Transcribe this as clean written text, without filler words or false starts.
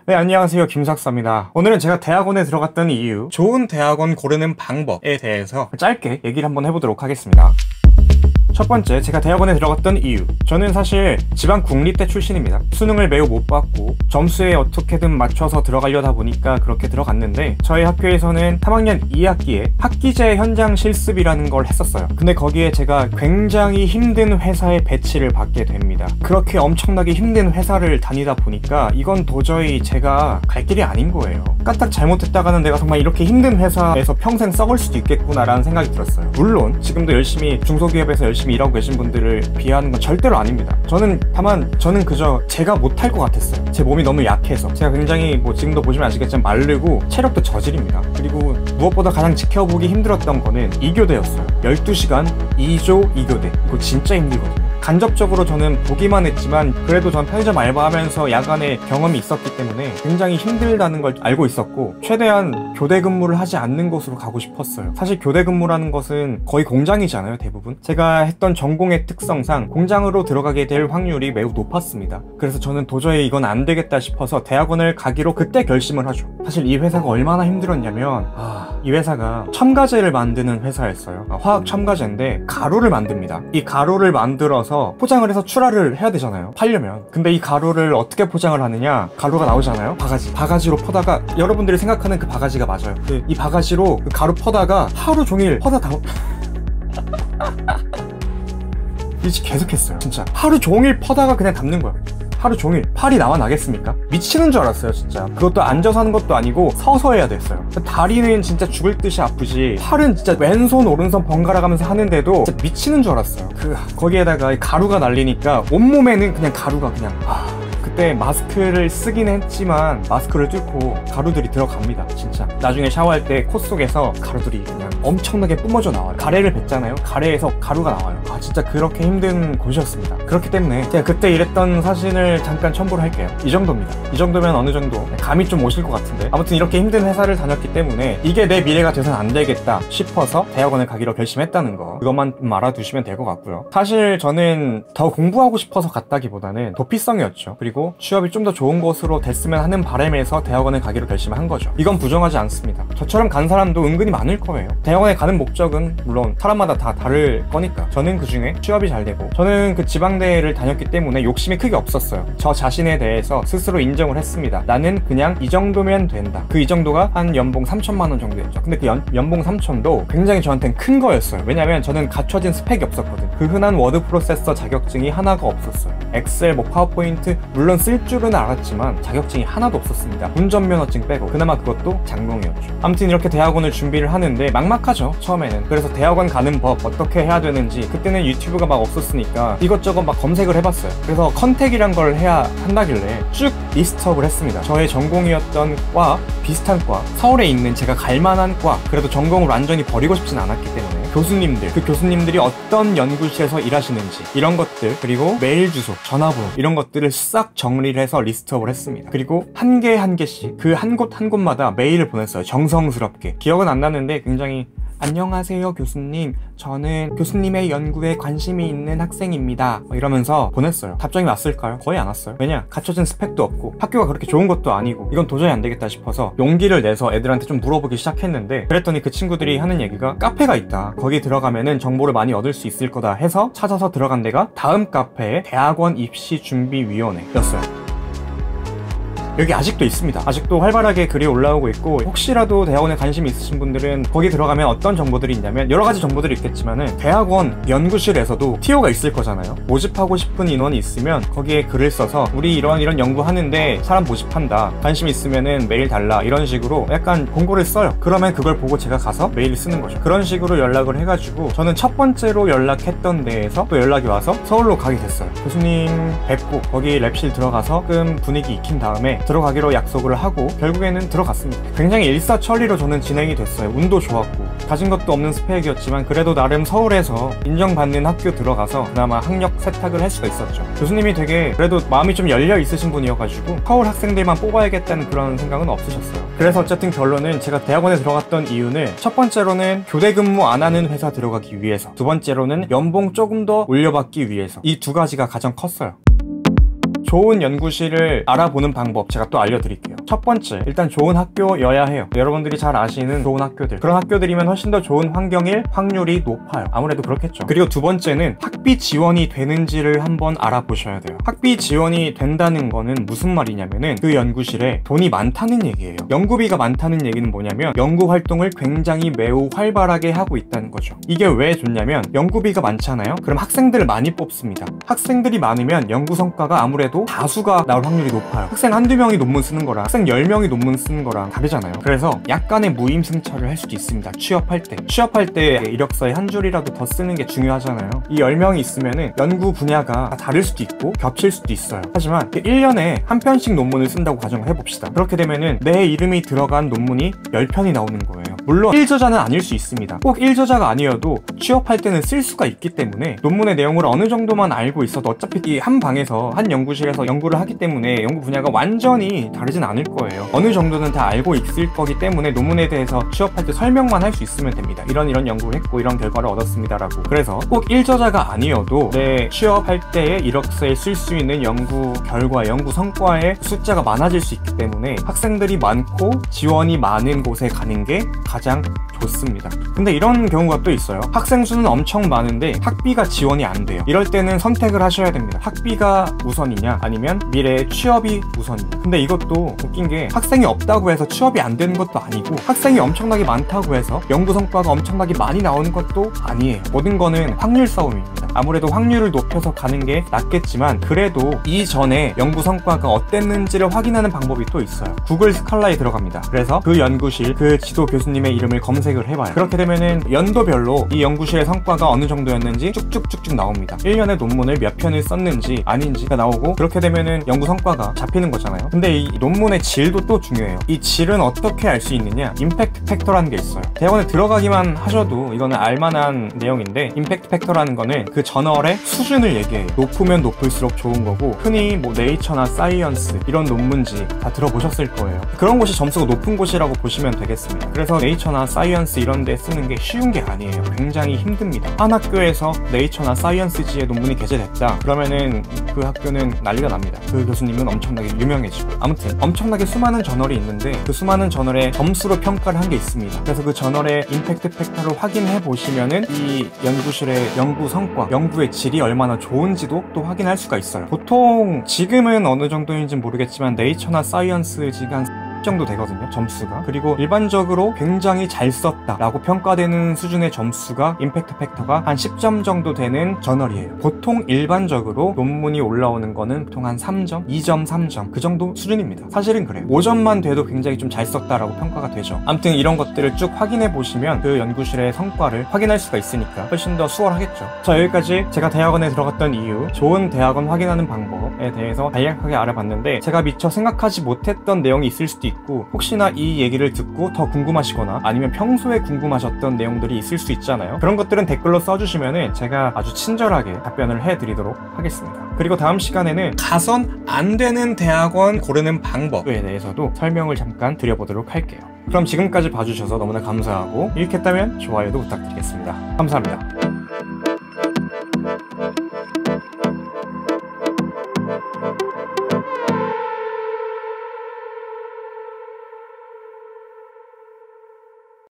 네, 안녕하세요. 김석서입니다. 오늘은 제가 대학원에 들어갔던 이유, 좋은 대학원 고르는 방법에 대해서 짧게 얘기를 한번 해보도록 하겠습니다. 첫 번째, 제가 대학원에 들어갔던 이유. 저는 사실 지방 국립대 출신입니다. 수능을 매우 못 봤고 점수에 어떻게든 맞춰서 들어가려다 보니까 그렇게 들어갔는데, 저희 학교에서는 3학년 2학기에 학기제 현장 실습이라는 걸 했었어요. 근데 거기에 제가 굉장히 힘든 회사에 배치를 받게 됩니다. 그렇게 엄청나게 힘든 회사를 다니다 보니까 이건 도저히 제가 갈 길이 아닌 거예요. 까딱 잘못했다가는 내가 정말 이렇게 힘든 회사에서 평생 썩을 수도 있겠구나 라는 생각이 들었어요. 물론 지금도 열심히 중소기업에서 열심히 일하고 계신 분들을 비하하는 건 절대로 아닙니다. 저는 그저 제가 못할 것 같았어요. 제 몸이 너무 약해서. 제가 굉장히 지금도 보시면 아시겠지만 마르고 체력도 저질입니다. 그리고 무엇보다 가장 지켜보기 힘들었던 거는 2교대였어요 12시간 2조 2교대. 이거 진짜 힘들거든요. 간접적으로 저는 보기만 했지만 그래도 전 편의점 알바하면서 야간에 경험이 있었기 때문에 굉장히 힘들다는 걸 알고 있었고, 최대한 교대 근무를 하지 않는 곳으로 가고 싶었어요. 사실 교대 근무라는 것은 거의 공장이잖아요, 대부분. 제가 했던 전공의 특성상 공장으로 들어가게 될 확률이 매우 높았습니다. 그래서 저는 도저히 이건 안 되겠다 싶어서 대학원을 가기로 그때 결심을 하죠. 사실 이 회사가 얼마나 힘들었냐면, 이 회사가 첨가제를 만드는 회사였어요. 화학 첨가제인데 가루를 만듭니다. 이 가루를 만들어서 포장을 해서 출하를 해야 되잖아요, 팔려면. 근데 이 가루를 어떻게 포장을 하느냐, 가루가 나오잖아요, 바가지로 퍼다가, 여러분들이 생각하는 그 바가지가 맞아요. 이 바가지로 그 가루 퍼다가 하루 종일 퍼다 다 이제 계속했어요. 진짜 하루 종일 퍼다가 그냥 담는 거야. 하루 종일. 팔이 나와 나겠습니까? 미치는 줄 알았어요, 진짜. 그것도 앉아서 하는 것도 아니고 서서 해야 됐어요. 다리는 진짜 죽을 듯이 아프지, 팔은 진짜 왼손 오른손 번갈아 가면서 하는데도 진짜 미치는 줄 알았어요. 거기에다가 가루가 날리니까 온몸에는 그냥 가루가 그냥 그때 마스크를 쓰긴 했지만 마스크를 뚫고 가루들이 들어갑니다. 진짜 나중에 샤워할 때 코 속에서 가루들이 그냥 엄청나게 뿜어져 나와요. 가래를 뱉잖아요. 가래에서 가루가 나와요. 진짜 그렇게 힘든 곳이었습니다. 그렇기 때문에 제가 그때 일했던 사진을 잠깐 첨부를 할게요. 이 정도입니다. 이 정도면 어느 정도 감이 좀 오실 것 같은데, 아무튼 이렇게 힘든 회사를 다녔기 때문에 이게 내 미래가 돼서는 안 되겠다 싶어서 대학원을 가기로 결심했다는 거, 그것만 좀 알아두시면 될 것 같고요. 사실 저는 더 공부하고 싶어서 갔다기보다는 도피성이었죠. 그리고 취업이 좀 더 좋은 곳으로 됐으면 하는 바람에서 대학원을 가기로 결심한 거죠. 이건 부정하지 않습니다. 저처럼 간 사람도 은근히 많을 거예요. 대학원에 가는 목적은 물론 사람마다 다 다를 거니까. 저는 그중에 취업이 잘 되고, 저는 그 지방대를 다녔기 때문에 욕심이 크게 없었어요. 저 자신에 대해서 스스로 인정을 했습니다. 나는 그냥 이 정도면 된다. 그 이 정도가 한 연봉 3천만 원 정도였죠. 근데 그 연봉 3천도 굉장히 저한테는 큰 거였어요. 왜냐면 저는 갖춰진 스펙이 없었거든. 그 흔한 워드 프로세서 자격증이 하나가 없었어요. 엑셀, 파워포인트 물론 쓸 줄은 알았지만 자격증이 하나도 없었습니다. 운전면허증 빼고. 그나마 그것도 장롱이었죠. 아무튼 이렇게 대학원을 준비를 하는데 막막하죠, 처음에는. 그래서 대학원 가는 법 어떻게 해야 되는지, 그때는 유튜브가 막 없었으니까 이것저것 막 검색을 해봤어요. 그래서 컨택이란 걸 해야 한다길래 쭉 리스트업을 했습니다. 저의 전공이었던 과, 비슷한 과, 서울에 있는 제가 갈만한 과, 그래도 전공을 완전히 버리고 싶진 않았기 때문에 교수님들, 그 교수님들이 어떤 연구실에서 일하시는지 이런 것들, 그리고 메일 주소, 전화번호 이런 것들을 싹 정리를 해서 리스트업을 했습니다. 그리고 한 개 한 개씩 그 한 곳 한 곳마다 메일을 보냈어요. 정성스럽게. 기억은 안 나는데 굉장히 안녕하세요 교수님, 저는 교수님의 연구에 관심이 있는 학생입니다 이러면서 보냈어요. 답장이 왔을까요? 거의 안 왔어요. 왜냐? 갖춰진 스펙도 없고 학교가 그렇게 좋은 것도 아니고 이건 도저히 안 되겠다 싶어서 용기를 내서 애들한테 좀 물어보기 시작했는데, 그랬더니 그 친구들이 하는 얘기가 카페가 있다, 거기 들어가면은 정보를 많이 얻을 수 있을 거다 해서 찾아서 들어간 데가 다음 카페의 대학원 입시준비위원회였어요. 여기 아직도 있습니다. 아직도 활발하게 글이 올라오고 있고, 혹시라도 대학원에 관심이 있으신 분들은 거기 들어가면 어떤 정보들이 있냐면, 여러 가지 정보들이 있겠지만은 대학원 연구실에서도 TO가 있을 거잖아요. 모집하고 싶은 인원이 있으면 거기에 글을 써서 우리 이런 연구하는데 사람 모집한다, 관심 있으면은 메일 달라, 이런 식으로 약간 공고를 써요. 그러면 그걸 보고 제가 가서 메일을 쓰는 거죠. 그런 식으로 연락을 해가지고 저는 첫 번째로 연락했던 데에서 또 연락이 와서 서울로 가게 됐어요. 교수님 뵙고 거기 랩실 들어가서 조금 분위기 익힌 다음에 들어가기로 약속을 하고 결국에는 들어갔습니다. 굉장히 일사천리로 저는 진행이 됐어요. 운도 좋았고 가진 것도 없는 스펙이었지만 그래도 나름 서울에서 인정받는 학교 들어가서 그나마 학력 세탁을 할 수가 있었죠. 교수님이 되게 그래도 마음이 좀 열려 있으신 분이어가지고 서울 학생들만 뽑아야겠다는 그런 생각은 없으셨어요. 그래서 어쨌든 결론은 제가 대학원에 들어갔던 이유는, 첫 번째로는 교대 근무 안 하는 회사 들어가기 위해서, 두 번째로는 연봉 조금 더 올려받기 위해서, 이 두 가지가 가장 컸어요. 좋은 연구실을 알아보는 방법 제가 또 알려드릴게요. 첫 번째, 일단 좋은 학교여야 해요. 여러분들이 잘 아시는 좋은 학교들, 그런 학교들이면 훨씬 더 좋은 환경일 확률이 높아요. 아무래도 그렇겠죠. 그리고 두 번째는 학비 지원이 되는지를 한번 알아보셔야 돼요. 학비 지원이 된다는 거는 무슨 말이냐면은 그 연구실에 돈이 많다는 얘기예요. 연구비가 많다는 얘기는 뭐냐면 연구 활동을 굉장히 매우 활발하게 하고 있다는 거죠. 이게 왜 좋냐면 연구비가 많잖아요. 그럼 학생들을 많이 뽑습니다. 학생들이 많으면 연구 성과가 아무래도 다수가 나올 확률이 높아요. 학생 한두 명이 논문 쓰는 거랑 학생 10명이 논문 쓰는 거랑 다르잖아요. 그래서 약간의 무임승차를 할 수도 있습니다. 취업할 때 이력서에 한 줄이라도 더 쓰는 게 중요하잖아요. 이 10명이 있으면은 연구 분야가 다를 수도 있고 겹칠 수도 있어요. 하지만 1년에 한 편씩 논문을 쓴다고 가정을 해봅시다. 그렇게 되면은 내 이름이 들어간 논문이 10편이 나오는 거예요. 물론 1저자는 아닐 수 있습니다. 꼭 1저자가 아니어도 취업할 때는 쓸 수가 있기 때문에 논문의 내용을 어느 정도만 알고 있어도 어차피 이 한 방에서 한 연구실에서 연구를 하기 때문에 연구 분야가 완전히 다르진 않을 거예요. 어느 정도는 다 알고 있을 거기 때문에 논문에 대해서 취업할 때 설명만 할 수 있으면 됩니다. 이런 연구를 했고 이런 결과를 얻었습니다 라고. 그래서 꼭 1저자가 아니어도 내 취업할 때의 이력서에 쓸 수 있는 연구 결과, 연구 성과의 숫자가 많아질 수 있기 때문에 학생들이 많고 지원이 많은 곳에 가는 게 가장 좋습니다. 근데 이런 경우가 또 있어요. 학생 수는 엄청 많은데 학비가 지원이 안 돼요. 이럴 때는 선택을 하셔야 됩니다. 학비가 우선이냐 아니면 미래의 취업이 우선이냐. 근데 이것도 웃긴 게 학생이 없다고 해서 취업이 안 되는 것도 아니고 학생이 엄청나게 많다고 해서 연구 성과가 엄청나게 많이 나오는 것도 아니에요. 모든 거는 확률 싸움입니다. 아무래도 확률을 높여서 가는 게 낫겠지만 그래도 이전에 연구 성과가 어땠는지를 확인하는 방법이 또 있어요. 구글 스칼라에 들어갑니다. 그래서 그 연구실, 그 지도 교수님의 이름을 검색을 해봐요. 그렇게 되면은 연도별로 이 연구실의 성과가 어느 정도였는지 쭉쭉쭉쭉 나옵니다. 1년에 논문을 몇 편을 썼는지 아닌지가 나오고, 그렇게 되면은 연구 성과가 잡히는 거잖아요. 근데 이 논문의 질도 또 중요해요. 이 질은 어떻게 알 수 있느냐? 임팩트 팩터라는 게 있어요. 대학원에 들어가기만 하셔도 이거는 알만한 내용인데, 임팩트 팩터라는 거는 그 저널의 수준을 얘기해요. 높으면 높을수록 좋은 거고, 흔히 뭐 네이처나 사이언스 이런 논문지 다 들어보셨을 거예요. 그런 곳이 점수가 높은 곳이라고 보시면 되겠습니다. 그래서 네이처나 사이언스 이런 데 쓰는 게 쉬운 게 아니에요. 굉장히 힘듭니다. 한 학교에서 네이처나 사이언스지에 논문이 게재됐다 그러면은 그 학교는 난리가 납니다. 그 교수님은 엄청나게 유명해지고. 아무튼 엄청나게 수많은 저널이 있는데 그 수많은 저널에 점수로 평가를 한 게 있습니다. 그래서 그 저널의 임팩트 팩터를 확인해 보시면은 이 연구실의 연구 성과, 연구의 질이 얼마나 좋은지도 또 확인할 수가 있어요. 보통 지금은 어느 정도인지 모르겠지만 네이처나 사이언스지가 한 정도 되거든요, 점수가. 그리고 일반적으로 굉장히 잘 썼다 라고 평가되는 수준의 점수가, 임팩트 팩터가 한 10점 정도 되는 저널이에요. 보통 일반적으로 논문이 올라오는 거는 보통 한 3점, 2점, 3점 그 정도 수준입니다. 사실은 그래요. 5점만 돼도 굉장히 좀 잘 썼다 라고 평가가 되죠. 아무튼 이런 것들을 쭉 확인해 보시면 그 연구실의 성과를 확인할 수가 있으니까 훨씬 더 수월하겠죠. 자, 여기까지 제가 대학원에 들어갔던 이유, 좋은 대학원 확인하는 방법에 대해서 간략하게 알아봤는데, 제가 미처 생각하지 못했던 내용이 있을 수도 있고, 혹시나 이 얘기를 듣고 더 궁금하시거나 아니면 평소에 궁금하셨던 내용들이 있을 수 있잖아요. 그런 것들은 댓글로 써주시면은 제가 아주 친절하게 답변을 해드리도록 하겠습니다. 그리고 다음 시간에는 가선 안 되는 대학원 고르는 방법에 대해서도 설명을 잠깐 드려보도록 할게요. 그럼 지금까지 봐주셔서 너무나 감사하고, 유익했다면 좋아요도 부탁드리겠습니다. 감사합니다.